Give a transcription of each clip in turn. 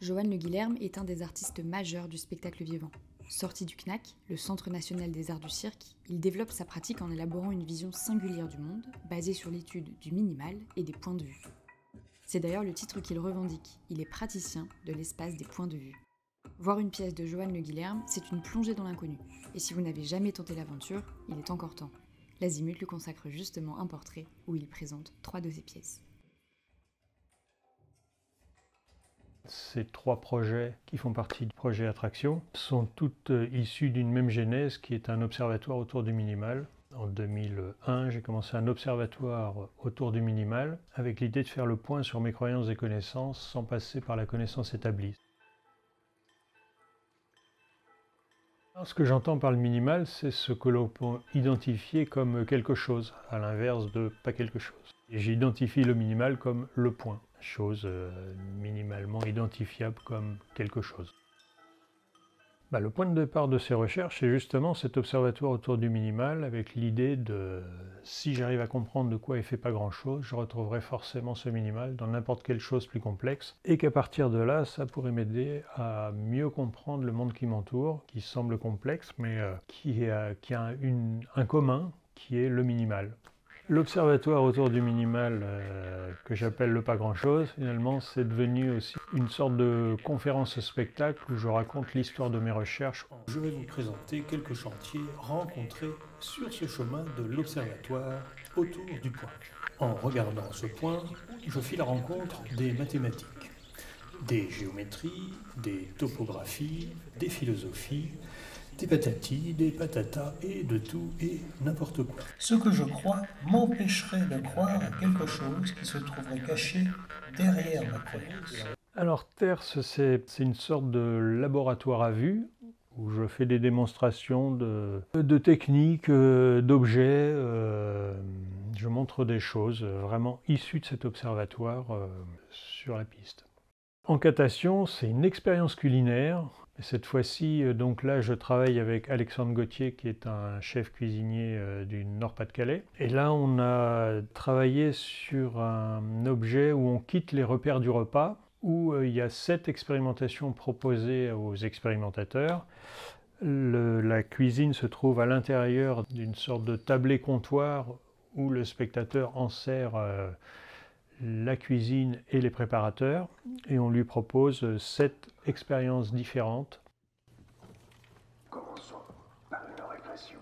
Johan Le Guilherme est un des artistes majeurs du spectacle vivant. Sorti du CNAC, le Centre national des arts du cirque, il développe sa pratique en élaborant une vision singulière du monde, basée sur l'étude du minimal et des points de vue. C'est d'ailleurs le titre qu'il revendique, il est praticien de l'espace des points de vue. Voir une pièce de Johan Le Guilherme, c'est une plongée dans l'inconnu, et si vous n'avez jamais tenté l'aventure, il est encore temps. L'Azimut lui consacre justement un portrait où il présente 3 de ses pièces. Ces 3 projets qui font partie du projet Attraction sont toutes issus d'une même genèse qui est un observatoire autour du minimal. En 2001, j'ai commencé un observatoire autour du minimal avec l'idée de faire le point sur mes croyances et connaissances sans passer par la connaissance établie. Alors, ce que j'entends par le minimal, c'est ce que l'on peut identifier comme quelque chose, à l'inverse de pas quelque chose. Et j'identifie le minimal comme le point, chose minimalement identifiable comme quelque chose. Le point de départ de ces recherches, c'est justement cet observatoire autour du minimal avec l'idée de, si j'arrive à comprendre de quoi il ne fait pas grand-chose, je retrouverai forcément ce minimal dans n'importe quelle chose plus complexe et qu'à partir de là, ça pourrait m'aider à mieux comprendre le monde qui m'entoure, qui semble complexe, mais qui a un commun, qui est le minimal. L'observatoire autour du minimal, que j'appelle le pas grand-chose, finalement, c'est devenu aussi une sorte de conférence-spectacle où je raconte l'histoire de mes recherches. Je vais vous présenter quelques chantiers rencontrés sur ce chemin de l'observatoire autour du point. En regardant ce point, je fis la rencontre des mathématiques, des géométries, des topographies, des philosophies, des patatis, des patatas et de tout et n'importe quoi. Ce que je crois m'empêcherait de croire à quelque chose qui se trouverait caché derrière ma croyance. Alors TERS, c'est une sorte de laboratoire à vue où je fais des démonstrations de techniques, d'objets. Je montre des choses vraiment issues de cet observatoire sur la piste. Enquêtation, c'est une expérience culinaire. Cette fois-ci, donc là, je travaille avec Alexandre Gauthier, qui est un chef cuisinier du Nord-Pas-de-Calais. Et là, on a travaillé sur un objet où on quitte les repères du repas, où il y a 7 expérimentations proposées aux expérimentateurs. La cuisine se trouve à l'intérieur d'une sorte de tablé-comptoir où le spectateur enserre la cuisine et les préparateurs, et on lui propose 7 expériences différentes. Commençons par une régression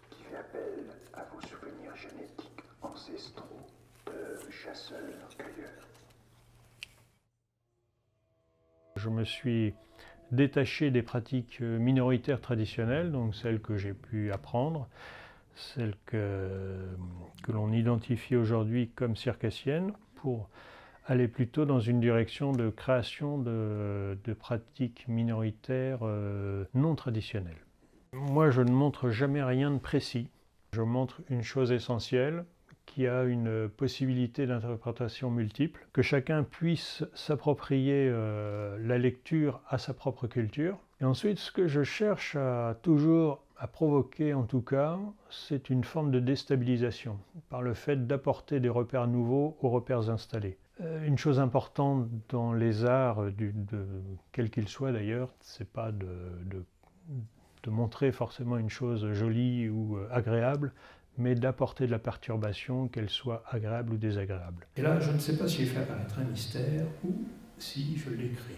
qui fait appel à vos souvenirs génétiques ancestraux de chasseurs-cueilleurs. Je me suis détaché des pratiques minoritaires traditionnelles, donc celles que j'ai pu apprendre, celles que l'on identifie aujourd'hui comme circassiennes, pour aller plutôt dans une direction de création de pratiques minoritaires non traditionnelles. Moi, je ne montre jamais rien de précis. Je montre une chose essentielle qui a une possibilité d'interprétation multiple, que chacun puisse s'approprier la lecture à sa propre culture. Et ensuite, ce que je cherche toujours à provoquer, en tout cas, c'est une forme de déstabilisation, par le fait d'apporter des repères nouveaux aux repères installés. Une chose importante dans les arts, quels qu'ils soient d'ailleurs, c'est pas de montrer forcément une chose jolie ou agréable, mais d'apporter de la perturbation, qu'elle soit agréable ou désagréable. Et là, je ne sais pas si j'ai fait apparaître un mystère ou si je l'ai créé.